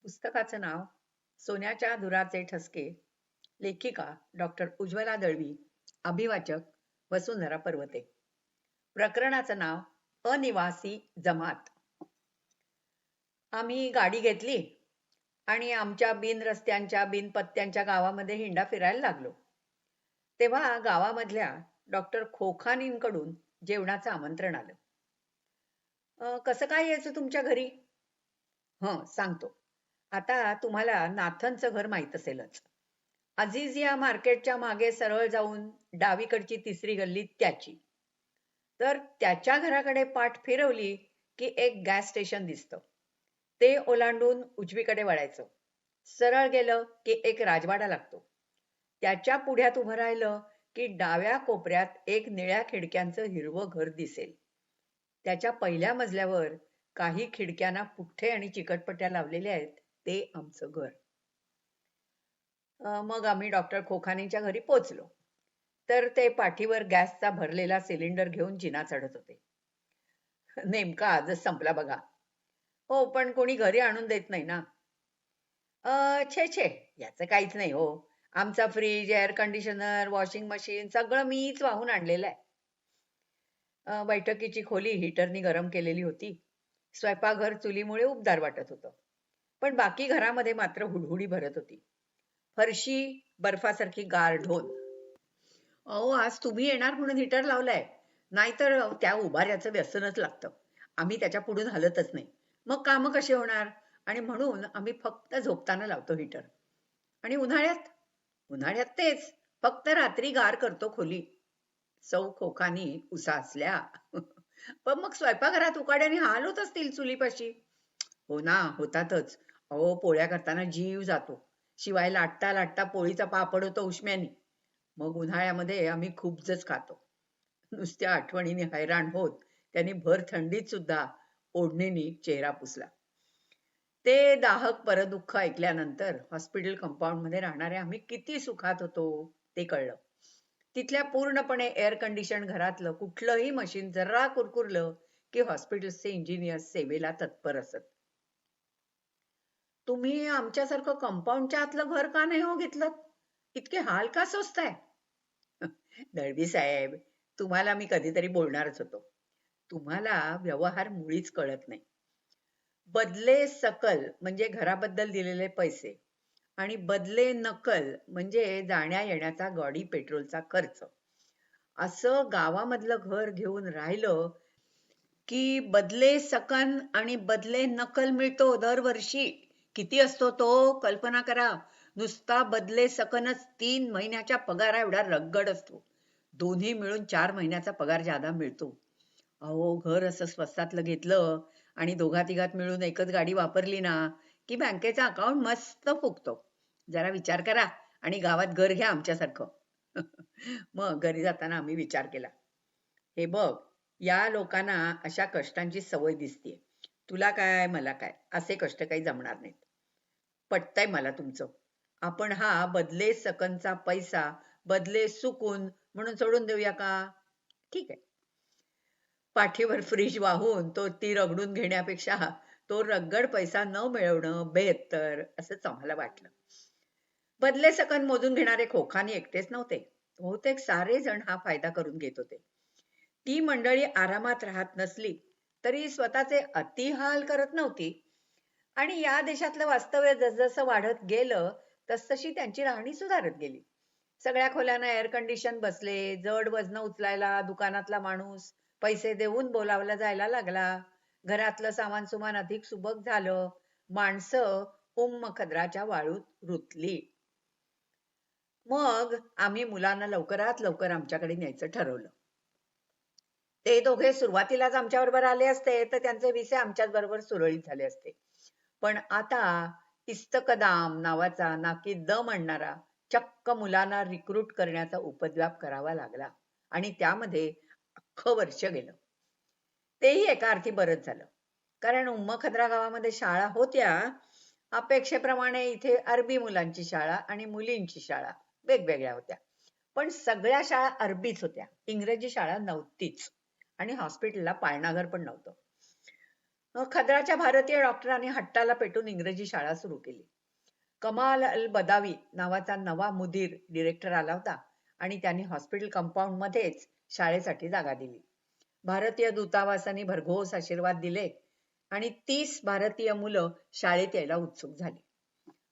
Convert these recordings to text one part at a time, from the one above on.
पुस्तकाचं नाव सोन्याच्या दुराचे ठसके. लेखिका डॉक्टर उज्ज्वला दळवी. अभिवाचक वसुंधरा पर्वते. प्रकरणाचं नाव अनिवासी जमात. आम्ही गाडी घेतली आणि आमच्या बिन रस्त्यांच्या बिन पत्त्यांच्या गावामध्ये हिंडा फिरायला लागलो. तेव्हा गावामधल्या डॉक्टर खोखानींकडून जेवणाचं आमंत्रण आलं. कसं काय यायचं तुमच्या घरी? सांगतो. आता तुम्हाला नाथनचं घर माहीत असेलच. अझीझिया मार्केटच्या मागे सरळ जाऊन डावीकडची तिसरी गल्ली त्याची. तर त्याच्या घराकडे पाठ फिरवली की एक गॅस स्टेशन दिसतं. ते ओलांडून उजवीकडे वळायचं. सरळ गेलं की एक राजवाडा लागतो. त्याच्या पुढ्यात उभं राहिलं की डाव्या कोपऱ्यात एक निळ्या खिडक्यांचं हिरवं घर दिसेल. त्याच्या पहिल्या मजल्यावर काही खिडक्यांना पुठ्ठे आणि चिकटपट्ट्या लावलेल्या आहेत. ते आमचं घर. मग आम्ही डॉक्टर खोखानींच्या घरी पोचलो. तर ते पाठीवर गॅसचा भरलेला सिलेंडर घेऊन जिना चढत होते. नेमका आजच संपला बघा. हो, पण कोणी घरी आणून देत नाही ना. छे छे, याचं काहीच नाही हो. आमचा fridge, air conditioner, washing machine सगळं मीच वाहून आणलेलं आहे. बैठकीची खोली हीटरनी गरम केलेली होती. स्वयंपाकघर चुलीमुळे उबदार वाटत होतं. पण बाकी घरामध्ये मात्र हुडहुडी भरत होती. फरशी बर्फासारखी गारढोण. अहो, आज तुम्ही येणार म्हणून हीटर लावलाय, नाहीतर त्या उभाऱ्याचं व्यसनच लागतं. आम्ही त्याच्या पुढून हलतच नाही. मग कामं कशी होणार? आणि म्हणून आम्ही फक्त झोपताना लावतो हीटर. आणि उन्हाळ्यात उन्हाळ्यात तेच, फक्त रात्री गार करतो खोली. सौ खोखानी उसासल्या. पण मग स्वयंपाकघरात उकाड्याने हाल होत असतील चुलीपाशी. हो ना, होतातच. अहो, पोळ्या करताना जीव जातो. शिवाय लाटता लाटता पोळीचा पापड होतो उष्म्यानी. मग उन्हाळ्यामध्ये आम्ही खूपच खातो. नुसत्या आठवणीने हैराण होत त्यांनी भर थंडीत सुद्धा ओढणीने चेहरा पुसला. ते दाहक परदुःख ऐकल्यानंतर हॉस्पिटल कंपाऊंड मध्ये राहणारे आम्ही किती सुखात होतो ते कळलं. तिथल्या पूर्णपणे एअर कंडिशन घरातलं कुठलंही मशीन जरा कुरकुरलं की हॉस्पिटलचे इंजिनियर सेवेला तत्पर असत. तुम्ही आमच्यासारखं कंपाऊंडच्या आतलं घर का नाही हो घेतलं? इतके हाल का सोसताय? दळवी साहेब, तुम्हाला मी कधीतरी बोलणारच होतो. तुम्हाला व्यवहार मुळीच कळत नाही. बदले सकल म्हणजे घराबद्दल दिलेले पैसे आणि बदले नकल म्हणजे जाण्या येण्याचा गाडी पेट्रोलचा खर्च. असं गावामधलं घर घेऊन राहिलं की बदले सकन आणि बदले नकल मिळतो दरवर्षी. किती असतो तो कल्पना करा. नुसता बदले सकनच 3 महिन्याच्या पगारा एवढा रगड असतो. दोन्ही मिळून 4 महिन्याचा पगार जादा मिळतो. अहो, घर असं स्वस्तातलं घेतलं आणि दोघा तिघात मिळून एकच गाडी वापरली ना की बँकेचा अकाउंट मस्त फुगतो. जरा विचार करा आणि गावात घर घ्या आमच्यासारखं. मग घरी जाताना आम्ही विचार केला. हे बघ, या लोकांना अशा कष्टांची सवय दिसतीये. तुला काय मला काय असे कष्ट काही जमणार नाहीत. पटतंय मला तुमचं. आपण हा बदले सकनचा पैसा बदले सुकून म्हणून सोडून देऊया का? ठीक आहे. पाठीवर फ्रीज वाहून ती रगडून घेण्यापेक्षा तो रगड पैसा न मिळवणं बेहत्तर असंच आम्हाला वाटलं. बदले सकन मोजून घेणारे खोखानी एकटेच नव्हते. बहुतेक सारे जण हा फायदा करून घेत होते. ती मंडळी आरामात राहत नसली तरी स्वतःचे अतिहाल करत नव्हती. आणि या देशातलं वास्तव्य जसजसं वाढत गेलं तसतशी त्यांची राहणी सुधारत गेली. सगळ्या खोल्यांना एअर कंडिशन बसले. जड वजन उचलायला दुकानातला माणूस पैसे देऊन बोलावला जायला लागला. घरातलं सामान सुमान अधिक सुबक झालं. माणसं खद्राच्या वाळूत रुतली. मग आम्ही मुलांना लवकरात लवकर आमच्याकडे न्यायचं ठरवलं. ते दोघे सुरुवातीलाच आमच्याबरोबर आले असते तर त्यांचे विषय आमच्याच बरोबर सुरळीत झाले असते. पण आता इस्तकदाम नावाचा नाकी दम आणणारा चक्क मुलांना रिक्रूट करण्याचा उपद्व्याप करावा लागला. आणि त्यामध्ये अख्खं वर्ष गेलं. तेही एका अर्थी बरंच झालं. कारण उम्मखद्रा गावामध्ये शाळा होत्या. अपेक्षेप्रमाणे इथे अरबी मुलांची शाळा आणि मुलींची शाळा वेगवेगळ्या होत्या. पण सगळ्या शाळा अरबीच होत्या. इंग्रजी शाळा नव्हतीच. आणि हॉस्पिटलला पाळणाघर पण नव्हतं. खदराच्या भारतीय डॉक्टरांनी हट्टाला पेटून इंग्रजी शाळा सुरू केली. कमाल अल बदावी नावाचा नवा मुदीर डिरेक्टर आला होता आणि त्यांनी हॉस्पिटल कंपाऊंड मध्येच शाळेसाठी जागा दिली. भारतीय दूतावासाने भरघोस आशीर्वाद दिले आणि 30 भारतीय मुलं शाळेत यायला उत्सुक झाली.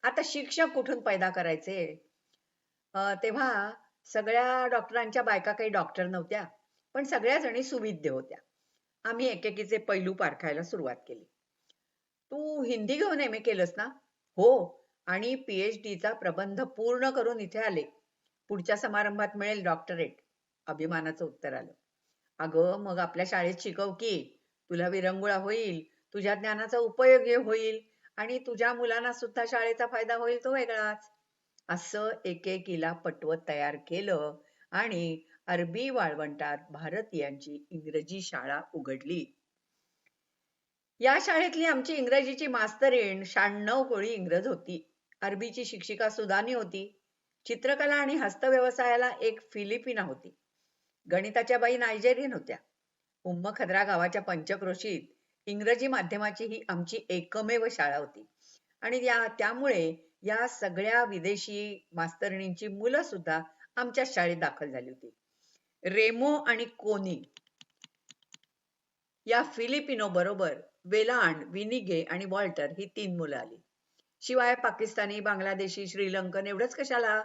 आता शिक्षक कुठून पैदा करायचे? तेव्हा सगळ्या डॉक्टरांच्या बायका काही डॉक्टर नव्हत्या, पण सगळ्या जणी सुविद्य होत्या. आम्ही एकेकीचे पैलू पारखायला सुरुवात केली. तू हिंदी घेऊन एम ए केलंस ना? हो, आणि PhD चा प्रबंध पूर्ण करून इथे आले. पुढच्या समारंभात मिळेल डॉक्टरेट, अभिमानाचं उत्तर आलं. अगं, मग आपल्या शाळेत शिकव की, तुला विरंगुळा होईल, तुझ्या ज्ञानाचा उपयोग होईल आणि तुझ्या मुलांना सुद्धा शाळेचा फायदा होईल तो वेगळाच. असं एकेकीला पटवत तयार केलं आणि अरबी वाळवंटात भारतीयांची इंग्रजी शाळा उघडली. या शाळेतली आमची इंग्रजीची मास्तरीण 96 कोळी इंग्रज होती. अरबीची शिक्षिका सुदानी होती. चित्रकला आणि हस्तव्यवसायाला एक फिलिपिना होती. गणिताच्या बाई नायजेरियन होत्या. खदरा गावाच्या पंचक्रोशीत इंग्रजी माध्यमाची ही आमची एकमेव शाळा होती आणि त्यामुळे या सगळ्या विदेशी मास्तरणींची मुलं सुद्धा आमच्या शाळेत दाखल झाली होती. रेमो आणि कोनी या फिलिपिनो बरोबर वेलांड, विनिगे आणि वॉल्टर ही 3 मुलं आली. शिवाय पाकिस्तानी, बांगलादेशी, श्रीलंकन एवढंच कशाला,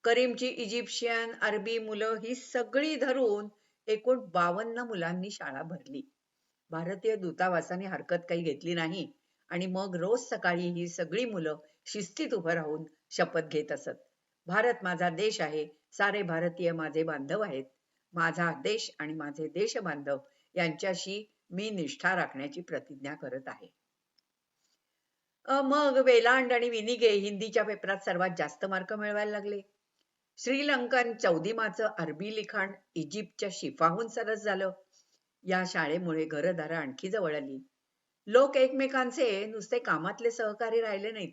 करीमची इजिप्शियन, अरबी मुलं ही सगळी धरून एकूण 52 मुलांनी शाळा भरली. भारतीय दूतावासाने हरकत काही घेतली नाही आणि मग रोज सकाळी ही सगळी मुलं शिस्तीत उभं राहून शपथ घेत असत. भारत माझा देश आहे, सारे भारतीय माझे बांधव आहेत. माझा देश आणि माझे देश बांधव यांच्याशी मी निष्ठा राखण्याची प्रतिज्ञा करत आहे. मग वेलांड आणि विनिगे हिंदीच्या पेपरात सर्वात जास्त मार्क मिळवायला लागले. श्रीलंकन चौदिमाचं अरबी लिखाण इजिप्तच्या शिफाहून सरस झालं. या शाळेमुळे घरदारं आणखी जवळ आली. लोक एकमेकांचे नुसते कामातले सहकारी राहिले नाहीत,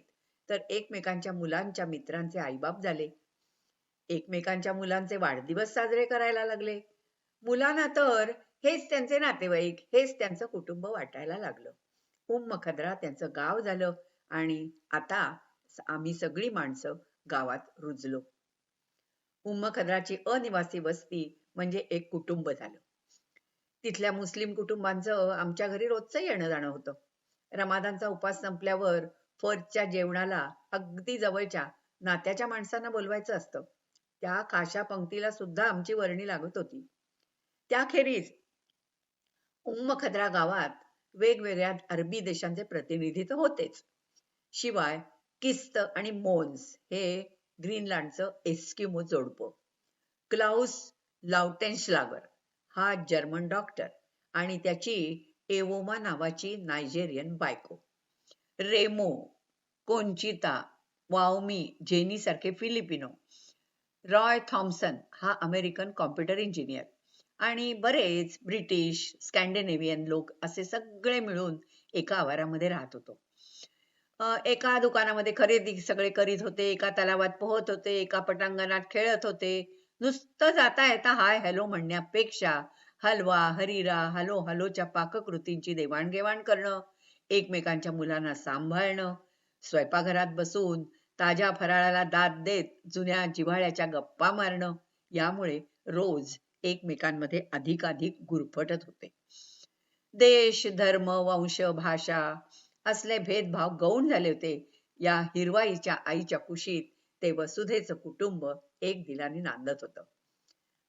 तर एकमेकांच्या मुलांच्या मित्रांचे आईबाप झाले. एकमेकांच्या मुलांचे वाढदिवस साजरे करायला लागले. मुलांना तर हेच त्यांचे नातेवाईक, हेच त्यांचं कुटुंब वाटायला लागलं. खदरा त्यांचं गाव झालं आणि आता आम्ही सगळी माणसं गावात रुजलो. खदराची अनिवासी वस्ती म्हणजे एक कुटुंब झालं. तिथल्या मुस्लिम कुटुंबांचं आमच्या घरी रोजचं येणं जाणं होतं. रमादानचा उपास संपल्यावर फर्जच्या जेवणाला अगदी जवळच्या नात्याच्या माणसांना बोलवायचं असतं. त्या काशा पंक्तीला सुद्धा आमची वर्णी लागत होती. त्याखेरीज खदरा गावात वेगवेगळ्या अरबी देशांचे प्रतिनिधी तर होतेच. शिवाय किस्त आणि मोन्स हे ग्रीनलँडचं एस्किमो जोडपं, क्लाउस लाउटेन्शलागर हा जर्मन डॉक्टर आणि त्याची एवोमा नावाची नायजेरियन बायको, रेमो, कोंचिता, वाओमी, जेनी सारखे फिलिपिनो, रॉय थॉम्सन हा अमेरिकन कॉम्प्युटर इंजिनियर आणि बरेच ब्रिटिश, स्कॅन्डिनेव्हियन लोक असे सगळे मिळून एका आवारामध्ये राहत होतो. एका दुकानामध्ये खरेदी सगळे करीत होते, एका तलावात पोहत होते, एका पटांगणात खेळत होते. नुसतं जाता येता हाय हॅलो म्हणण्यापेक्षा हलवा, हरीरा, हॅलो हॅलोच्या पाककृतींची देवाणघेवाण करणं, एकमेकांच्या मुलांना सांभाळणं, स्वयंपाकघरात बसून ताज्या फराळाला दाद देत जुन्या जिव्हाळ्याच्या गप्पा मारणं, यामुळे रोज एकमेकांमध्ये अधिकाधिक गुरफटत होते. देश, धर्म, वंश, भाषा असले भेदभाव गौण झाले होते. या हिरवाईच्या आईच्या कुशीत ते वसुधेचं कुटुंब एक दिलाने नांदत होतं.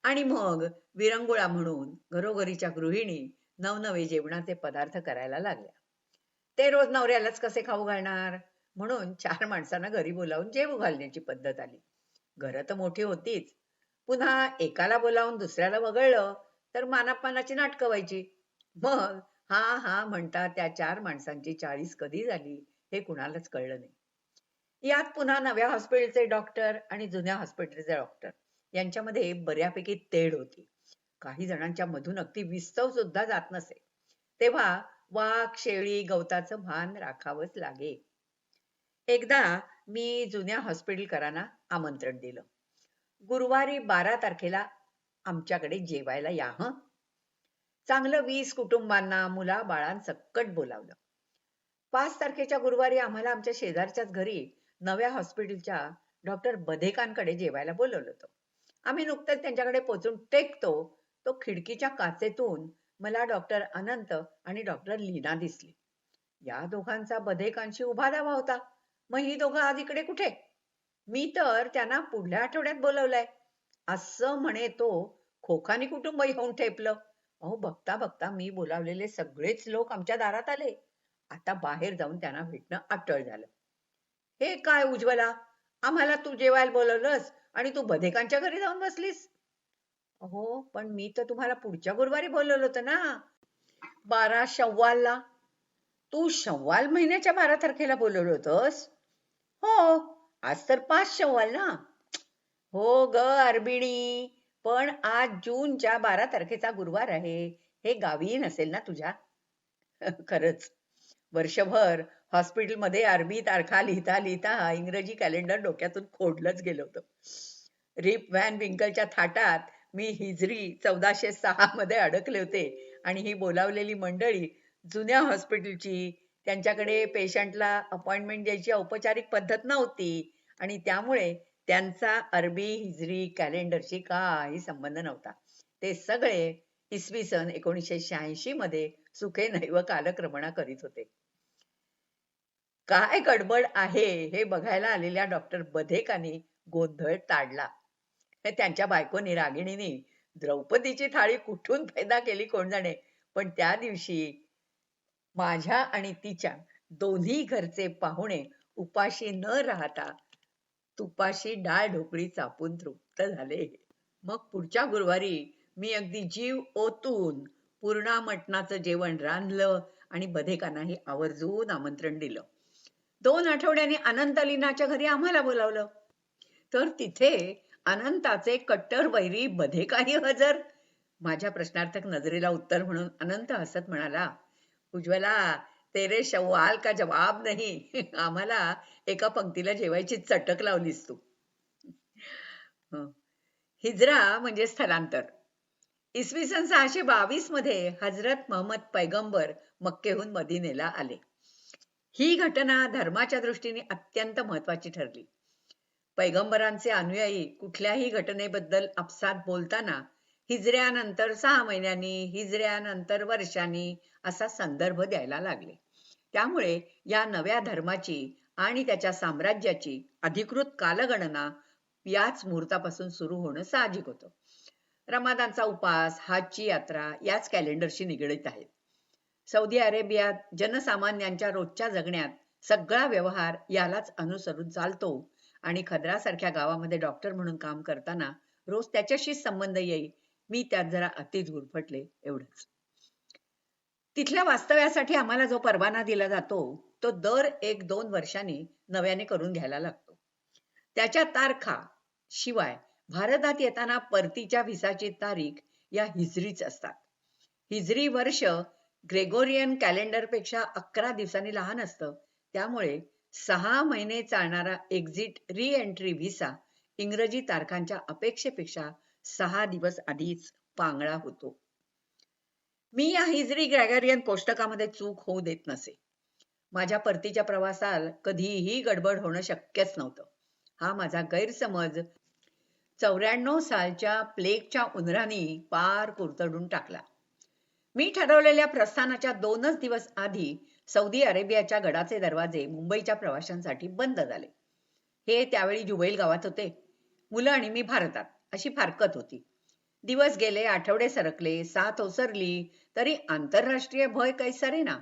आणि मग विरंगुळा म्हणून घरोघरीच्या गृहिणी नवनवे जेवणाचे पदार्थ करायला लागल्या. ते रोज नवऱ्यालाच कसे खाऊ घालणार, म्हणून 4 माणसांना घरी बोलावून जेवू घालण्याची पद्धत आली. घरं तर मोठी होतीच, पुन्हा एकाला बोलावून दुसऱ्याला वगळलं तर मानापमानाची नाटकं व्हायची. मग हा हा म्हणता त्या 4 माणसांची 40 कधी झाली हे कुणालाच कळलं नाही. यात पुन्हा नव्या हॉस्पिटलचे डॉक्टर आणि जुन्या हॉस्पिटलचे डॉक्टर यांच्यामध्ये बऱ्यापैकी तेढ होती. काही जणांच्या मधून अगदी विस्तव सुद्धा जात नसे. तेव्हा वाघ, शेळी, गवताचं भान राखावंच लागे. एकदा मी जुन्या हॉस्पिटलकरांना आमंत्रण दिलं. गुरुवारी 12 तारखेला आमच्याकडे जेवायला या हं. चांगलं 20 कुटुंबांना मुलाबाळांसकट बोलावलं. 5 तारखेच्या गुरुवारी आम्हाला आमच्या शेजारच्याच घरी नव्या हॉस्पिटलच्या डॉक्टर बधेकांकडे जेवायला बोलवलं होतं. आम्ही नुकतंच त्यांच्याकडे पोहोचून टेकतो, तो खिडकीच्या काचेतून मला डॉक्टर अनंत आणि डॉक्टर लीना दिसली. या दोघांचा बधेकांशी उभा दावा होता. मग ही दोघं आज इकडे कुठे? मी तर त्यांना पुढल्या आठवड्यात बोलवलंय असं म्हणे तो खोखानी कुटुंब येऊन ठेपलं. अहो, बघता बघता मी बोलावलेले सगळेच लोक आमच्या दारात आले. आता बाहेर जाऊन त्यांना भेटणं अटळ झालं. हे काय उज्ज्वला, आम्हाला तू जेवायला बोलवलंस आणि तू बधेकांच्या घरी जाऊन बसलीस? अहो, पण मी तर तुम्हाला पुढच्या गुरुवारी बोलवलं होतं ना, 12 शव्वालला. तू शव्वाल महिन्याच्या 12 तारखेला बोलवलं होतंस? हो, आज तर 5 शव्वाल ना. हो ग अर्बिणी, पण आज जूनच्या 12 तारखेचा गुरुवार आहे. हे गावी नसेल ना तुझ्या? खरंच, वर्षभर हॉस्पिटलमध्ये अरबी तारखा लिहिता लिहिता इंग्रजी कॅलेंडर डोक्यातून खोडलंच गेलं होतं. रिप व्हॅन विंकलच्या थाटात मी हिजरी 1406 मध्ये अडकले होते आणि ही बोलावलेली मंडळी जुन्या हॉस्पिटलची, त्यांच्याकडे पेशंटला अपॉइंटमेंट द्यायची औपचारिक पद्धत नव्हती आणि त्यामुळे त्यांचा अरबी हिजरी कॅलेंडरशी काही संबंध नव्हता. ते सगळे इसवी सन 1986 मध्ये सुखे नैव कालक्रमणा करीत होते. काय गडबड आहे हे बघायला आलेल्या डॉक्टर बधेकांनी गोंधळ ताडला. त्यांच्या बायकोनी रागिणीने द्रौपदीची थाळी कुठून पैदा केली कोण जाणे, पण त्या दिवशी माझ्या आणि तिच्या दोन्ही घरचे पाहुणे उपाशी न राहता तुपाशी डाळ ढोकळी चापून तृप्त झाले. मग पुढच्या गुरुवारी मी अगदी जीव ओतून पूर्णा मटणाचं जेवण रांधलं आणि बधेकांनाही आवर्जून आमंत्रण दिलं. 2 आठवड्यांनी अनंतलीनाच्या घरी आम्हाला बोलावलं. तर तिथे अनंताचे कट्टर वैरी बधेकाही हजर. माझ्या प्रश्नार्थक नजरेला उत्तर म्हणून अनंत हसत म्हणाला, उज्ज्वला, तेरे सवाल का जवाब नाही. आम्हाला एका पंक्तीला जेवायची चटक लावलीस तू. हिजरा म्हणजे स्थलांतर. इसवी सन 622 मध्ये हजरत मोहम्मद पैगंबर मक्केहून मदिनेला आले. ही घटना धर्माच्या दृष्टीने अत्यंत महत्वाची ठरली. पैगंबरांचे अनुयायी कुठल्याही घटनेबद्दल आपसात बोलताना हिजऱ्यानंतर 6 महिन्यांनी, हिजऱ्यानंतर वर्षांनी असा संदर्भ द्यायला लागले. त्यामुळे या नव्या धर्माची आणि त्याच्या साम्राज्याची अधिकृत कालगणना याच मुहूर्तापासून सुरू होणं साहजिक होतं. रमादानचा उपास, हाजची यात्रा याच कॅलेंडरशी निगडीत आहेत. सौदी अरेबियात जनसामान्यांच्या रोजच्या जगण्यात सगळा व्यवहार यालाच अनुसरून चालतो आणि खद्रासारख्या गावामध्ये डॉक्टर म्हणून काम करताना रोज त्याच्याशीच संबंध येईल. मी त्यात जरा अतिच गुरफटले एवढंच. तिथल्या वास्तव्यासाठी आम्हाला जो परवाना दिला जातो तो दर 1-2 वर्षांनी नव्याने करून घ्यायला लागतो. त्याच्या तारखा शिवाय भारतात येताना परतीच्या व्हिसाची तारीख या हिजरीच असतात. हिजरी वर्ष ग्रेगोरियन कॅलेंडरपेक्षा 11 दिवसांनी लहान असतं. त्यामुळे 6 महिने चालणारा एक्झिट री एंट्री व्हिसा इंग्रजी तारखांच्या अपेक्षेपेक्षा 6 दिवस आधीच पांगळा होतो. मी या हिजरी ग्रेगोरियन कोष्टकामध्ये चूक होऊ देत नसे. माझ्या परतीच्या प्रवासाला कधीही गडबड होणं शक्यच नव्हतं. हा माझा गैरसमज 94 सालच्या प्लेगच्या उन्हाने पार कुरतडून टाकला. मी ठरवलेल्या प्रस्थानाच्या 2च दिवस आधी सौदी अरेबियाच्या गडाचे दरवाजे मुंबईच्या प्रवाशांसाठी बंद झाले. हे त्यावेळी जुबैल गावात होते. मुलं आणि मी भारतात अशी फारकत होती. दिवस गेले, आठवडे सरकले, साथ ओसरली, तरी आंतरराष्ट्रीय भय कैसरेना.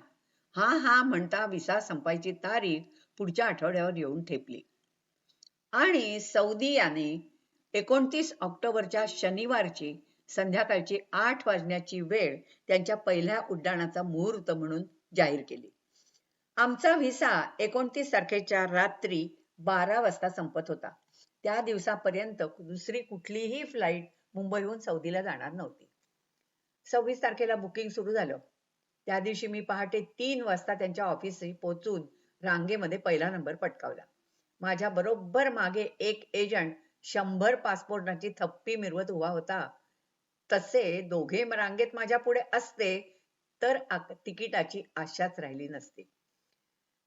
हा म्हणता विसा संपायची तारीख पुढच्या आठवड्यावर येऊन ठेपली आणि सौदी याने 29 ऑक्टोबरच्या शनिवारची संध्याकाळची 8 वाजण्याची वेळ त्यांच्या पहिल्या उड्डाणाचा मुहूर्त म्हणून जाहीर केली. आमचा व्हिसा 29 तारखेच्या रात्री 12 वाजता संपत होता. त्या दिवसापर्यंत दुसरी कुठलीही फ्लाईट मुंबईहून सौदीला जाणार नव्हती. 26 तारखेला बुकिंग सुरू झालं. त्या दिवशी मी पहाटे 3 वाजता त्यांच्या ऑफिसशी पोहोचून रांगेमध्ये पहिला नंबर पटकावला. माझ्या बरोबर मागे एक एजंट 100 पासपोर्टांची थप्पी मिरवत उभा होता. तसे दोघे रांगेत माझ्या पुढे असते तर तिकिटाची आशाच राहिली नसती.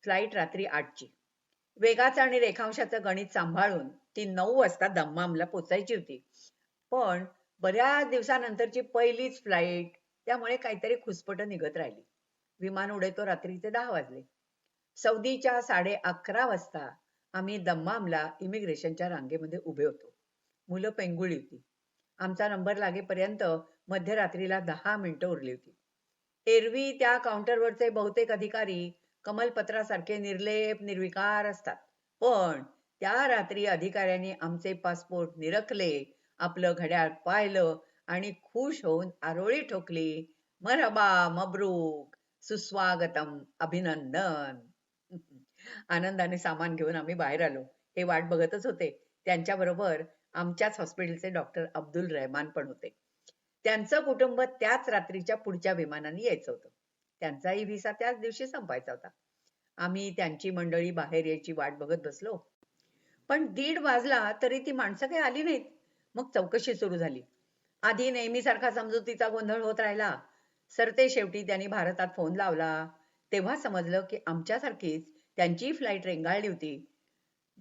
फ्लाईट रात्री 8ची. वेगाचं आणि रेखांशाचं गणित सांभाळून ती 9 वाजता दम्मामला पोचायची होती. पण बऱ्याच दिवसानंतरची पहिलीच फ्लाईट, त्यामुळे काहीतरी खुसपट निघत राहिली. विमान उडेतो रात्रीचे 10 वाजले. सौदीच्या 11:30 वाजता आम्ही दम्मामला इमिग्रेशनच्या रांगेमध्ये उभे होतो. मुलं पेंगुळली होती. आमचा नंबर लागेपर्यंत मध्यरात्रीला 10 मिनिटं उरली होती. एरवी त्या काउंटरवरचे बहुतेक अधिकारी कमलपत्रासारखे निर्लेप निर्विकार असतात. पण त्या रात्री अधिकाऱ्यांनी आमचे पासपोर्ट निरखले, आपलं घड्याळ पाहिलं आणि खुश होऊन आरोळी ठोकली. मरहबा, मब्रूक, सुस्वागतम, अभिनंदन. आनंदाने सामान घेऊन आम्ही बाहेर आलो. हे वाट बघतच होते. त्यांच्याबरोबर आमच्याच हॉस्पिटलचे डॉक्टर अब्दुल रहमान पण होते. त्यांचं कुटुंब त्याच रात्रीच्या पुढच्या विमानाने यायचं होतं. त्यांचाही व्हिसा त्याच दिवशी संपायचा होता. आम्ही त्यांची मंडळी बाहेर यायची वाट बघत बसलो. पण 1:30 वाजला तरी ती माणसं काही आली नाहीत. मग चौकशी सुरू झाली. आधी नेहमीसारखा समजुतीचा गोंधळ होत राहिला. सरते शेवटी त्यांनी भारतात फोन लावला. तेव्हा समजलं की आमच्यासारखीच त्यांची फ्लाईट रेंगाळली होती.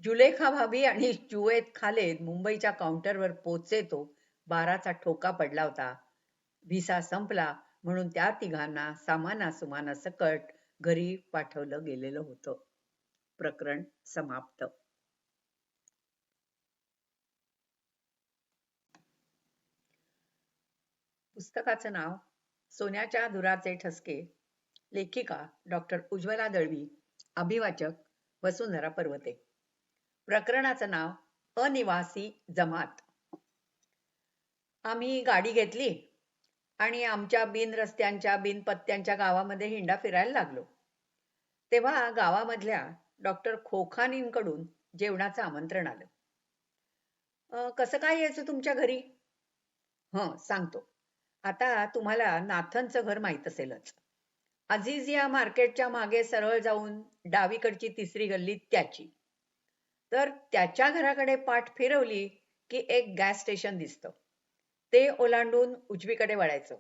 जुलेखा भाभी आणि जुवेद खालेद मुंबईच्या काउंटरवर पोचेतो 12चा ठोका पडला होता. व्हिसा संपला म्हणून त्या तिघांना सामानासुमानासकट घरी पाठवलं गेलेलं होतं. प्रकरण समाप्त. पुस्तकाचं नाव सोन्याच्या दुराचे ठसके. लेखिका डॉक्टर उज्ज्वला दळवी. अभिवाचक वसुंधरा पर्वते. प्रकरणाचं नाव अनिवासी जमात. आम्ही गाडी घेतली आणि आमच्या बिन रस्त्यांच्या बिन पत्त्यांच्या गावामध्ये हिंडा फिरायला लागलो. तेव्हा गावामधल्या डॉक्टर खोखानींकडून जेवणाचं आमंत्रण आलं. कसं काय यायचं तुमच्या घरी? सांगतो. आता तुम्हाला नाथनचं घर माहीत असेलच. अझीझिया मार्केटच्या मागे सरळ जाऊन डावीकडची 3री गल्ली त्याची. तर त्याच्या घराकडे पाठ फिरवली की एक गॅस स्टेशन दिसतं. ते ओलांडून उजवीकडे वळायचं.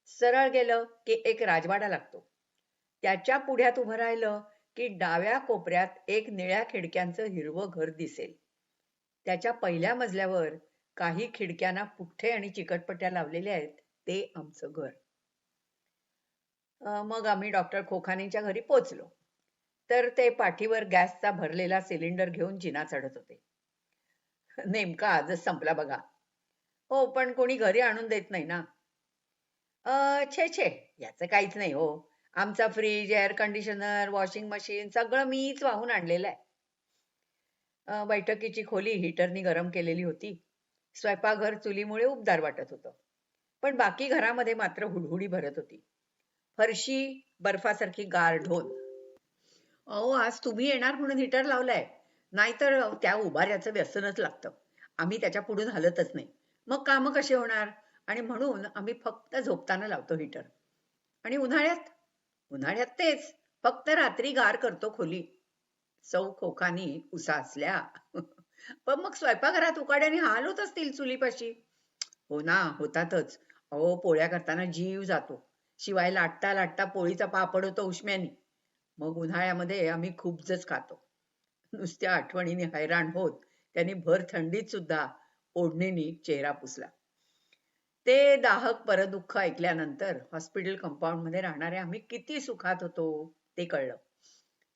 सरळ गेलं की एक राजवाडा लागतो. त्याच्या पुढ्यात उभं राहिलं की डाव्या कोपऱ्यात एक निळ्या खिडक्यांचं हिरवं घर दिसेल. त्याच्या पहिल्या मजल्यावर काही खिडक्यांना पुठ्ठे आणि चिकटपट्ट्या लावलेल्या आहेत. ते आमचं घर. मग आम्ही डॉक्टर खोखानींच्या घरी पोचलो. तर ते पाठीवर गॅसचा भरलेला सिलेंडर घेऊन जिना चढत होते. नेमका आजच संपला बघा. हो, पण कोणी घरी आणून देत नाही ना. छे, याचं काहीच नाही हो. आमचा fridge, air conditioner, washing machine सगळं मीच वाहून आणलेलं आहे. बैठकीची खोली हीटरनी गरम केलेली होती. स्वयंपाकघर चुलीमुळे उबदार वाटत होतं. पण बाकी घरामध्ये मात्र हुडहुडी भरत होती. फरशी बर्फासारखी गारढोण. आज तुम्ही येणार म्हणून हीटर लावलाय, नाहीतर त्या उभाऱ्याचं व्यसनच लागतं. आम्ही त्याच्या पुढून हलतच नाही. मग कामं कशी होणार? आणि म्हणून आम्ही फक्त झोपताना लावतो हीटर. आणि उन्हाळ्यात तेच, फक्त रात्री गार करतो खोली. सौ खोखानी उसासल्या. पण मग स्वयंपाकघरात उकाड्याने हाल होत असतील चुलीपाशी. हो ना, होतातच. पोळ्या करताना जीव जातो. शिवाय लाटता लाटता पोळीचा पापड होतो उष्म्यानी. मग उन्हाळ्यामध्ये आम्ही खूपच खातो. नुसत्या आठवणीने हैराण होत त्यांनी भर थंडीत सुद्धा ओढणीने चेहरा पुसला. ते दाहक परदुःख ऐकल्यानंतर हॉस्पिटल कंपाऊंड मध्ये राहणारे आम्ही किती सुखात होतो ते कळलं.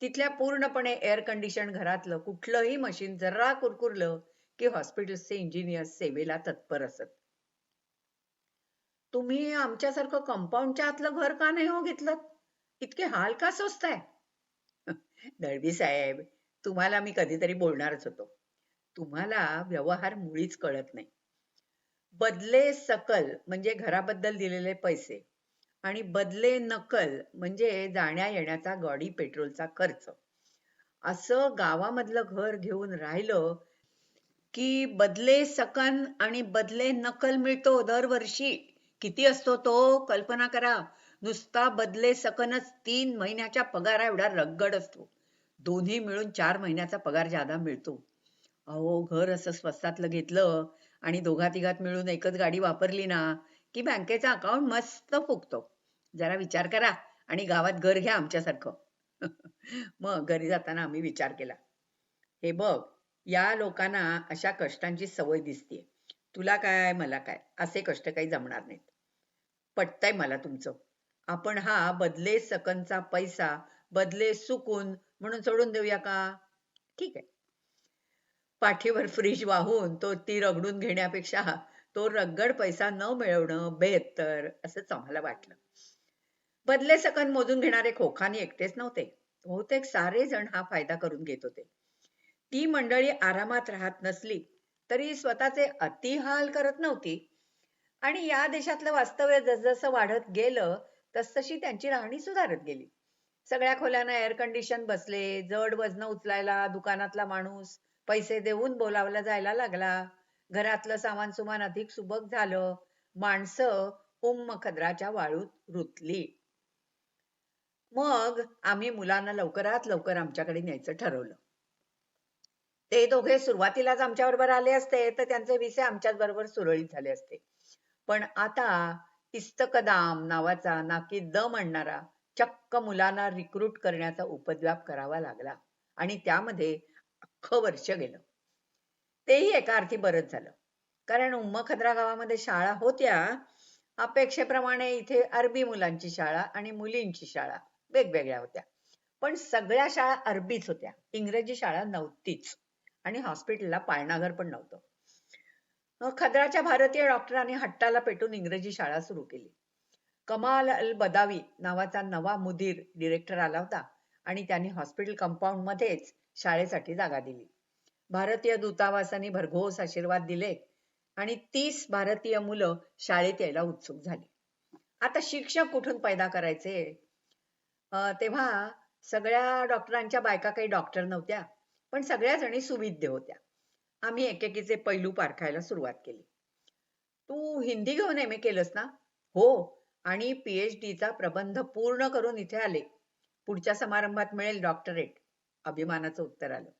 तिथल्या पूर्णपणे एअर कंडिशन घरातलं कुठलंही मशीन जरा कुरकुरलं की हॉस्पिटलचे इंजिनियर सेवेला तत्पर असत. तुम्ही आमच्यासारखं कंपाऊंडच्या आतलं घर का नाही हो घेतलं? इतके हाल का सोसताय? दळवी साहेब, तुम्हाला मी कधीतरी बोलणारच होतो. तुम्हाला व्यवहार मुळीच कळत नाही. बदले सकल म्हणजे घराबद्दल दिलेले पैसे आणि बदले नकल म्हणजे जाण्या येण्याचा गाडी पेट्रोलचा खर्च. असं गावामधलं घर घेऊन राहिलं की बदले सकन आणि बदले नकल मिळतो दरवर्षी. किती असतो तो कल्पना करा. नुसता बदले सकनच 3 महिन्याच्या पगारा एवढा रगड असतो. दोन्ही मिळून 4 महिन्याचा पगार जादा मिळतो. घर असं स्वस्तातलं घेतलं आणि दोघा तिघात मिळून एकच गाडी वापरली ना की बँकेचा अकाउंट मस्त फुगतो. जरा विचार करा आणि गावात घर घ्या आमच्यासारखं. मग घरी जाताना आम्ही विचार केला, हे बघ, या लोकांना अशा कष्टांची सवय दिसतीये. तुला काय मला काय असे कष्ट काही जमणार नाहीत. पटतंय मला तुमचं. आपण हा बदले सकनचा पैसा बदले सुकून म्हणून सोडून देऊया का? ठीक आहे. पाठीवर फ्रीज वाहून ती रगडून घेण्यापेक्षा तो रगड पैसा न मिळवणं बेहत्तर असंच आम्हाला वाटलं. बदले सकन मोजून घेणारे खोखानी एकटेच नव्हते. बहुतेक सारे जण हा फायदा करून घेत होते. ती मंडळी आरामात राहत नसली तरी स्वतःचे अतिहाल करत नव्हती आणि या देशातलं वास्तव्य जसजसं वाढत गेलं तसतशी त्यांची राहणी सुधारत गेली. सगळ्या खोल्यांना एअर कंडिशन बसले, जड वजन उचलायला दुकानातला माणूस पैसे देऊन बोलावला जायला लागला, घरातलं सामान सुमान अधिक सुबक झालं, माणसं खद्राच्या वाळूत रुतली. मग आम्ही मुलांना लवकरात लवकर आमच्याकडे न्यायचं ठरवलं. ते दोघे सुरुवातीलाच आमच्याबरोबर आले असते तर त्यांचे विषय आमच्याच बरोबर सुरळीत झाले असते. पण आता इस्तकदाम नावाचा नाकी दम आणणारा चक्क मुलांना रिक्रूट करण्याचा उपद्व्याप करावा लागला आणि त्यामध्ये अख्खं वर्ष गेलं. तेही एका अर्थी बरंच झालं, कारण खद्रा गावामध्ये शाळा होत्या. अपेक्षेप्रमाणे इथे अरबी मुलांची शाळा आणि मुलींची शाळा वेगवेगळ्या होत्या, पण सगळ्या शाळा अरबीच होत्या. इंग्रजी शाळा नव्हतीच आणि हॉस्पिटलला पाळणाघर पण नव्हतं. खद्राच्या भारतीय डॉक्टरांनी हट्टाला पेटून इंग्रजी शाळा सुरू केली. कमाल अल बदावी नावाचा नवा मुदीर डिरेक्टर आला होता आणि त्यांनी हॉस्पिटल कंपाऊंड मध्येच शाळेसाठी जागा दिली. भारतीय दूतावासाने भरघोस आशीर्वाद दिले आणि 30 भारतीय मुलं शाळेत यायला उत्सुक झाली. आता शिक्षक कुठून पैदा करायचे? तेव्हा सगळ्या डॉक्टरांच्या बायका काही डॉक्टर नव्हत्या, पण सगळ्या जणी सुविद्य होत्या. आम्ही एकेकीचे पैलू पारखायला सुरुवात केली. तू हिंदी घेऊन MA केलंस ना? हो, आणि PhD चा प्रबंध पूर्ण करून इथे आले. पुढच्या समारंभात मिळेल डॉक्टरेट, अभिमानाचं उत्तर आलं.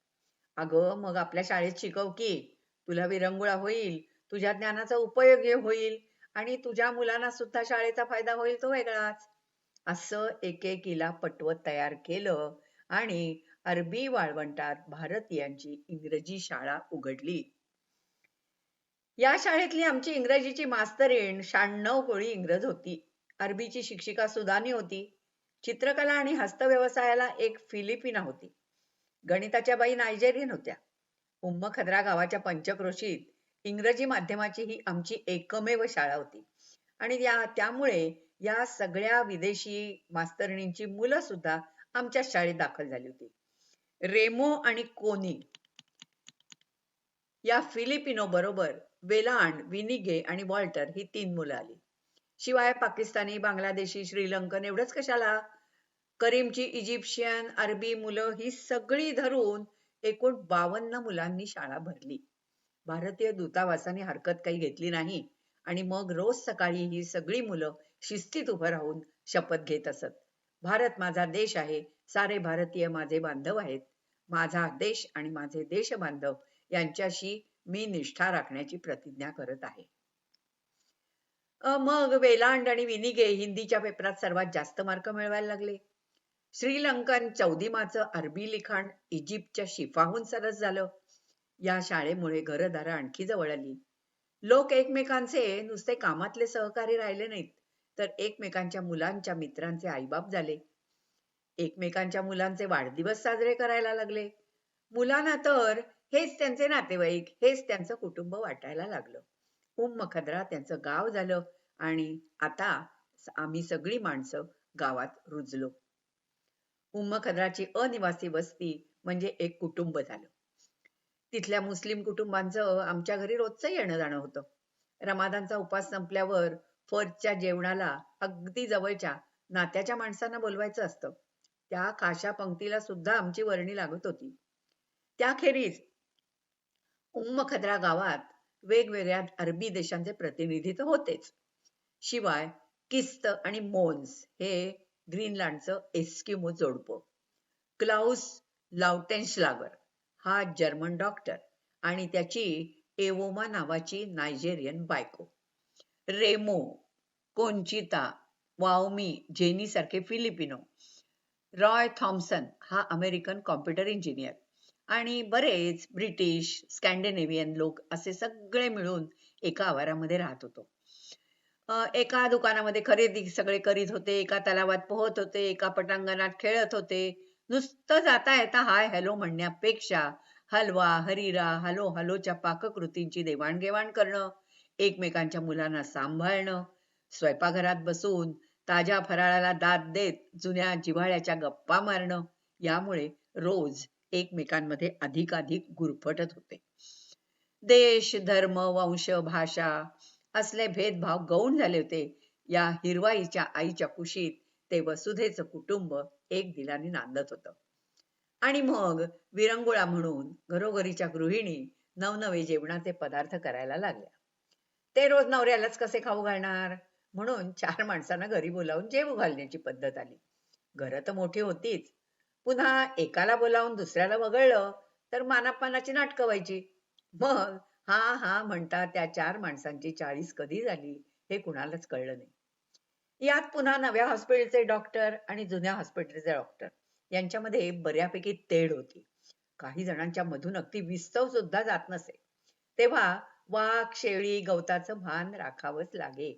अगं, मग आपल्या शाळेत शिकव की, तुला विरंगुळा होईल, तुझ्या ज्ञानाचा उपयोग होईल आणि तुझ्या मुलांना सुद्धा शाळेचा फायदा होईल तो वेगळाच. असं एकेकीला पटवत तयार केलं आणि अरबी वाळवंटात भारतीयांची इंग्रजी शाळा उघडली. या शाळेतली आमची इंग्रजीची मास्तरीण 96 कोळी इंग्रज होती. अरबीची शिक्षिका सुदानी होती. चित्रकला आणि हस्तव्यवसायाला एक फिलिपिना होती. गणिताच्या बाई नायजेरियन होत्या. खद्रा गावाच्या पंचक्रोशीत इंग्रजी माध्यमाची ही आमची एकमेव शाळा होती आणि त्यामुळे या सगळ्या विदेशी मास्तरणींची मुलं सुद्धा आमच्या शाळेत दाखल झाली होती. रेमो आणि कोनी या फिलिपिनो बरोबर वेलांड, विनिगे आणि वॉल्टर ही 3 मुलं आली. शिवाय पाकिस्तानी, बांगलादेशी, श्रीलंकन एवढंच कशाला, करीमची इजिप्शियन, अरबी मुलं ही सगळी धरून एकूण 52 मुलांनी शाळा भरली. भारतीय दूतावासाने हरकत काही घेतली नाही आणि मग रोज सकाळी ही सगळी मुलं शिस्तीत उभं राहून शपथ घेत असत. भारत माझा देश आहे, सारे भारतीय माझे बांधव आहेत. माझा देश आणि माझे देश बांधव यांच्याशी मी निष्ठा राखण्याची प्रतिज्ञा करत आहे. मग वेलांड आणि विनिगे हिंदीच्या पेपरात सर्वात जास्त मार्क मिळवायला लागले. श्रीलंकन चौदिमाचं अरबी लिखाण इजिप्तच्या शिफाहून सरस झालं. या शाळेमुळे घरदारं आणखी जवळ आली. लोक एकमेकांचे नुसते कामातले सहकारी राहिले नाहीत, तर एकमेकांच्या मुलांच्या मित्रांचे आईबाप झाले. एकमेकांच्या मुलांचे वाढदिवस साजरे करायला लागले. मुलांना तर हेच त्यांचे नातेवाईक, हेच त्यांचं कुटुंब वाटायला लागलं. खद्रा त्यांचं गाव झालं आणि आता आम्ही सगळी माणसं गावात रुजलो. खद्राची अनिवासी वस्ती म्हणजे एक कुटुंब झालं. तिथल्या मुस्लिम कुटुंबांचं आमच्या घरी रोजचं येणं जाणं होतं. रमादानचा उपास संपल्यावर फर्जच्या जेवणाला अगदी जवळच्या नात्याच्या माणसांना बोलवायचं असतं. त्या काशा पंक्तीला सुद्धा आमची वर्णी लागत होती. त्याखेरीज खद्रा गावात वेगवेगळ्या अरबी देशांचे प्रतिनिधी तर होतेच. शिवाय किस्त आणि मोन्स हे ग्रीनलँडचं एस्किमो जोडपं, क्लाउस लाउटेन्शलागर हा जर्मन डॉक्टर आणि त्याची एवोमा नावाची नायजेरियन बायको. रेमो, कोंचिता, वाओमी, जेनी सारखे फिलिपिनो, रॉय थॉम्सन हा अमेरिकन कॉम्प्युटर इंजिनियर आणि बरेच ब्रिटिश, स्कॅन्डिनेव्हियन लोक असे सगळे मिळून एका आवारामध्ये राहत होतो. एका दुकानामध्ये खरेदी सगळे करीत होते, एका तलावात पोहत होते, एका पटांगणात खेळत होते. नुसतं जाता येता हाय हॅलो म्हणण्यापेक्षा हलवा, हरीरा, हॅलो हॅलोच्या पाककृतींची देवाणघेवाण करणं, एकमेकांच्या मुलांना सांभाळणं, स्वयंपाकघरात बसून ताज्या फराळाला दाद देत जुन्या जिव्हाळ्याच्या गप्पा मारणं, यामुळे रोज एकमेकांमध्ये अधिकाधिक गुरफटत होते. देश, धर्म, वंश, भाषा असले भेदभाव गौण झाले होते. या हिरवाईच्या आईच्या कुशीत ते वसुधेचं कुटुंब एक दिलाने नांदत होतं. आणि मग विरंगुळा म्हणून घरोघरीच्या गृहिणी नवनवे जेवणाचे पदार्थ करायला लागल्या. ते रोज नवऱ्यालाच कसे खाऊ घालणार, म्हणून 4 माणसांना घरी बोलावून जेवू घालण्याची पद्धत आली. घरं तर मोठी होतीच, पुन्हा एकाला बोलावून दुसऱ्याला वगळलं तर मानापमानाची नाटकं व्हायची. मग हा हा म्हणता त्या 4 माणसांची 40 कधी झाली हे कुणालाच कळलं नाही. यात पुन्हा नव्या हॉस्पिटलचे डॉक्टर आणि जुन्या हॉस्पिटलचे डॉक्टर यांच्यामध्ये बऱ्यापैकी तेढ होती. काही जणांच्या मधून अगदी विस्तव सुद्धा जात नसे. तेव्हा वाघ, शेळी, गवताचं भान राखावंच लागे.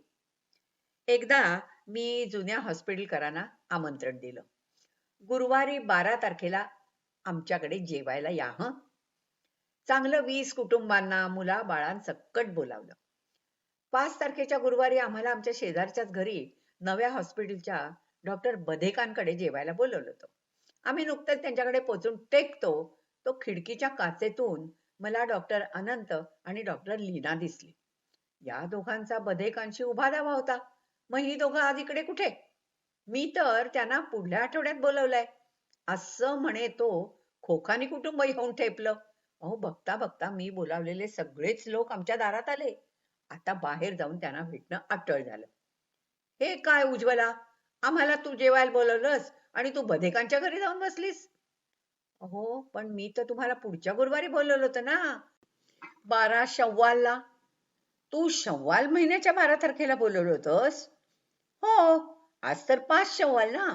एकदा मी जुन्या हॉस्पिटलकरांना आमंत्रण दिलं. गुरुवारी 12 तारखेला आमच्याकडे जेवायला या हं. चांगलं 20 कुटुंबांना मुलाबाळांसकट बोलावलं. 5 तारखेच्या गुरुवारी आम्हाला आमच्या शेजारच्याच घरी नव्या हॉस्पिटलच्या डॉक्टर बधेकांकडे जेवायला बोलवलं होतं. आम्ही नुकतंच त्यांच्याकडे पोहोचून टेकतो तो खिडकीच्या काचेतून मला डॉक्टर अनंत आणि डॉक्टर लीना दिसली. या दोघांचा बधेकांशी उभा दावा होता. मग ही दोघं आज इकडे कुठे? मी तर त्यांना पुढल्या आठवड्यात बोलवलंय असं म्हणे तो खोखानी कुटुंब येऊन ठेपलं. अहो, बघता बघता मी बोलावलेले सगळेच लोक आमच्या दारात आले. आता बाहेर जाऊन त्यांना भेटणं अटळ झालं. हे काय उज्ज्वला, आम्हाला तू जेवायला बोलवलंस आणि तू बधेकांच्या घरी जाऊन बसलीस? अहो, पण मी तर तुम्हाला पुढच्या गुरुवारी बोलवलं होतं ना, 12 शव्वालला. तू शव्वाल महिन्याच्या 12 तारखेला बोलवलं होतंस? हो, आज तर 5 शव्वाल ना.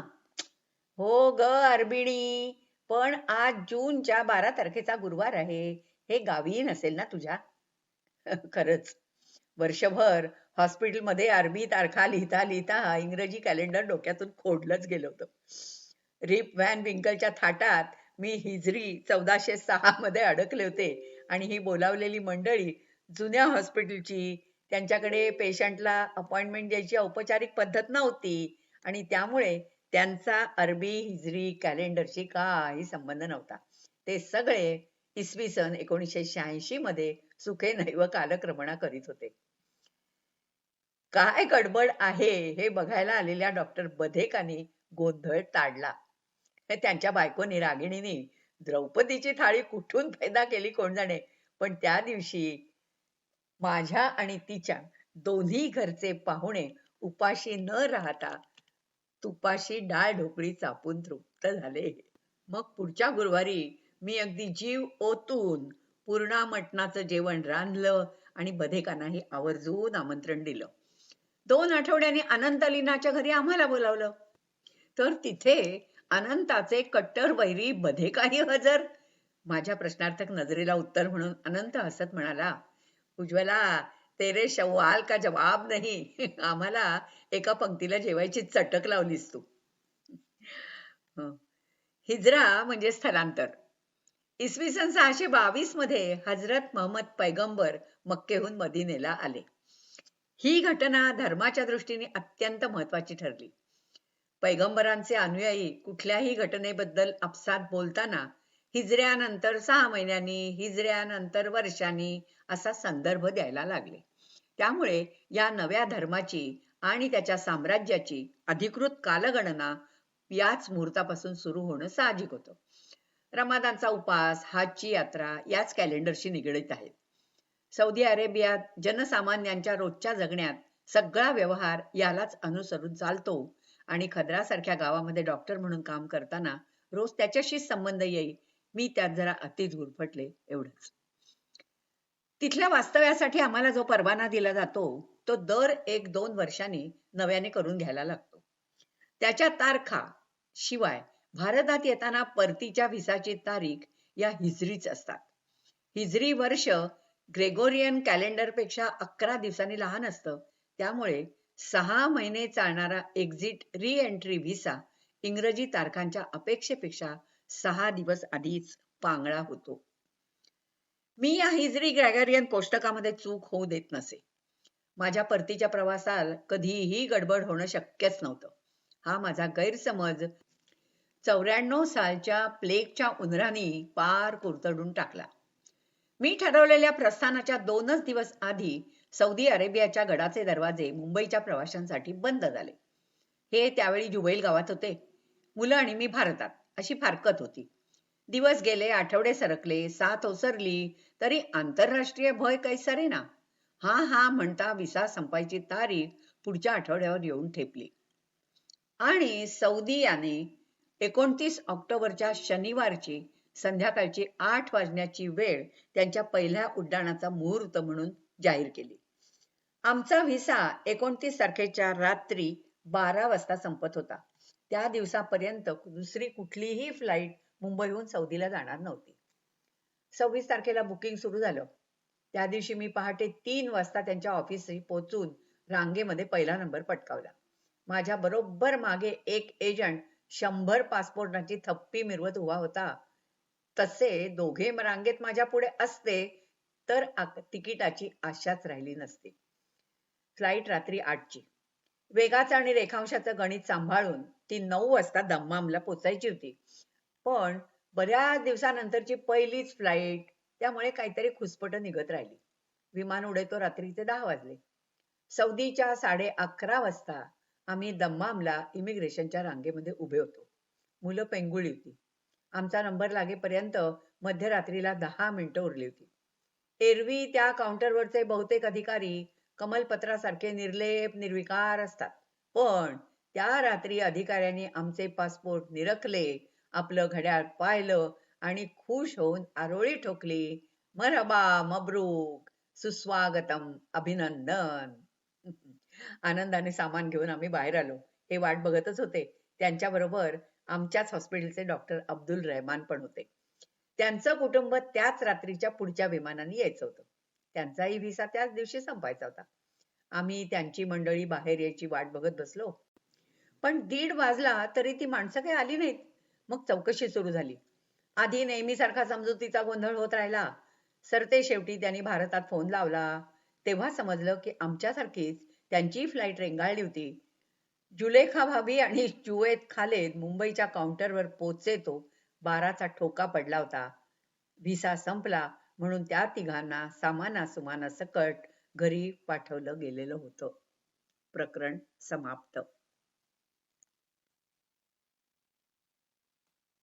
हो ग अरबिणी, पण आज जूनच्या 12 तारखेचा गुरुवार आहे. हे गावीही नसेल ना तुझ्या? खरंच वर्षभर हॉस्पिटलमध्ये अरबी तारखा लिहिता लिहिता इंग्रजी कॅलेंडर डोक्यातून खोडलंच गेलं होतं. रिप व्हॅन विंकलच्या थाटात मी हिजरी 1406 मध्ये अडकले होते आणि ही बोलावलेली मंडळी जुन्या हॉस्पिटलची, त्यांच्याकडे पेशंटला अपॉइंटमेंट द्यायची औपचारिक पद्धत नव्हती आणि त्यामुळे त्यांचा अरबी हिजरी कॅलेंडरशी काही संबंध नव्हता. ते सगळे इसवी सन 1986 मध्ये सुखे नैव कालक्रमणा करीत होते. काय गडबड आहे हे बघायला आलेल्या डॉक्टर बधेकांनी गोंधळ ताडला. त्यांच्या बायकोनी रागिणीने द्रौपदीची थाळी कुठून पैदा केली कोण जाणे, पण त्या दिवशी माझ्या आणि तिच्या दोन्ही घरचे पाहुणे उपाशी न राहता तुपाशी डाळ ढोकळी चापून तृप्त झाले. मग पुढच्या गुरुवारी मी अगदी जीव ओतून पूर्णा मटणाचं जेवण रांधलं आणि बधेकांनाही आवर्जून आमंत्रण दिलं. 2 आठवड्यांनी अनंतलीनाच्या घरी आम्हाला बोलावलं. तर तिथे अनंताचे कट्टर वैरी बधेकाही हजर. माझ्या प्रश्नार्थक नजरेला उत्तर म्हणून अनंत हसत म्हणाला, उज्ज्वला, तेरे शव्वाल का जवाब नाही. आम्हाला एका पंक्तीला जेवायची चटक लावलीस तू. हिजरा म्हणजे स्थलांतर. इसवी सन 622 मध्ये हजरत महम्मद पैगंबर मक्केहून मदिनेला आले. ही घटना धर्माच्या दृष्टीने अत्यंत महत्वाची ठरली. पैगंबरांचे अनुयायी कुठल्याही घटनेबद्दल आपसात बोलताना हिजऱ्यानंतर 6 महिन्यांनी, हिजऱ्यानंतर वर्षांनी असा संदर्भ द्यायला लागले. त्यामुळे या नव्या धर्माची आणि त्याच्या साम्राज्याची अधिकृत कालगणना याच मुहूर्तापासून सुरू होणं साहजिक होतं. रमादानचा उपास, हाजची यात्रा याच कॅलेंडरशी निगडीत आहेत. सौदी अरेबियात जनसामान्यांच्या रोजच्या जगण्यात सगळा व्यवहार यालाच अनुसरून चालतो आणि खद्रासारख्या गावामध्ये डॉक्टर म्हणून काम करताना रोज त्याच्याशीच संबंध येईल. मी त्यात जरा अतिच गुरफटले एवढंच. तिथल्या वास्तव्यासाठी आम्हाला जो परवाना दिला जातो तो दर 1-2 वर्षांनी नव्याने करून घ्यायला लागतो. त्याच्या तारखा शिवाय भारतात येताना परतीच्या व्हिसाची तारीख या हिजरीच असतात. हिजरी वर्ष ग्रेगोरियन कॅलेंडरपेक्षा 11 दिवसांनी लहान असतं. त्यामुळे 6 महिने चालणारा एक्झिट री एंट्री व्हिसा इंग्रजी तारखांच्या अपेक्षेपेक्षा 6 दिवस आधीच पांगळा होतो. मी या हिजरी ग्रेगोरियन कोष्टकामध्ये चूक होऊ देत नसे. माझ्या परतीच्या प्रवासात कधीही गडबड होणं शक्यच नव्हतं. हा माझा गैरसमज 94 सालच्या प्लेगच्या उंदराने पार कुरतडून टाकला. मी ठरवलेल्या प्रस्थानाच्या 2च दिवस आधी सौदी अरेबियाच्या गडाचे दरवाजे मुंबईच्या प्रवाशांसाठी बंद झाले. हे त्यावेळी जुबैल गावात होते. मुलं आणि मी भारतात अशी फारकत होती. दिवस गेले, आठवडे सरकले, साथ ओसरली, तरी आंतरराष्ट्रीय भय काही सरेना. हा म्हणता व्हिसा संपायची तारीख पुढच्या आठवड्यावर येऊन ठेपली आणि सौदी याने 29 ऑक्टोबरच्या शनिवारची संध्याकाळची 8 वाजण्याची वेळ त्यांच्या पहिल्या उड्डाणाचा मुहूर्त म्हणून जाहीर केली. आमचा व्हिसा 29 तारखेच्या रात्री 12 वाजता संपत होता. त्या दिवसापर्यंत दुसरी कुठलीही फ्लाईट मुंबईहून सौदीला जाणार नव्हती. 26 तारखेला बुकिंग सुरू झालं. त्या दिवशी मी पहाटे 3 वाजता त्यांच्या ऑफिसशी पोहोचून रांगेमध्ये पहिला नंबर पटकावला. माझ्या बरोबर मागे एक एजंट 100 पासपोर्टांची थप्पी मिरवत उभा होता. तसे दोघे रांगेत माझ्या पुढे असते तर तिकिटाची आशाच राहिली नसती. फ्लाईट रात्री 8ची. वेगाचं आणि रेखांशाचं गणित सांभाळून ती 9 वाजता दम्मामला पोचायची होती. पण बऱ्याच दिवसानंतरची पहिलीच फ्लाईट, त्यामुळे काहीतरी खुसपट निघत राहिली. विमान उडेतो रात्रीचे 10 वाजले. सौदीच्या 11:30 वाजता आम्ही दम्मामला इमिग्रेशनच्या रांगेमध्ये उभे होतो. मुलं पेंगुळली होती. आमचा नंबर लागेपर्यंत मध्यरात्रीला 10 मिनिटं उरली होती. एरवी त्या काउंटरवरचे बहुतेक अधिकारी कमलपत्रासारखे निर्लेप निर्विकार असतात. पण त्या रात्री अधिकाऱ्यांनी आमचे पासपोर्ट निरखले, आपलं घड्याळ पाहिलं आणि खुश होऊन आरोळी ठोकली. मरहबा, मब्रूक, सुस्वागतम, अभिनंदन. आनंदाने सामान घेऊन आम्ही बाहेर आलो. हे वाट बघतच होते. त्यांच्याबरोबर आमच्याच हॉस्पिटलचे डॉक्टर अब्दुल रहमान पण होते. त्यांचं कुटुंब त्याच रात्रीच्या पुढच्या विमानाने यायचं होतं. त्यांचाही व्हिसा त्याच दिवशी संपायचा होता. आम्ही त्यांची मंडळी बाहेर यायची वाट बघत बसलो. पण 1:30 वाजला तरी ती माणसं काही आली नाहीत. मग चौकशी सुरू झाली. आधी नेहमीसारखा समजुतीचा गोंधळ होत राहिला. सरते शेवटी त्यांनी भारतात फोन लावला. तेव्हा समजलं की आमच्यासारखीच त्यांची फ्लाईट रेंगाळली होती. जुलेखा भाभी आणि जुवेद खालेद मुंबईच्या काउंटरवर पोचेतो 12चा ठोका पडला होता. व्हिसा संपला म्हणून त्या तिघांना सामानासुमानासकट घरी पाठवलं गेलेलं होतं. प्रकरण समाप्त.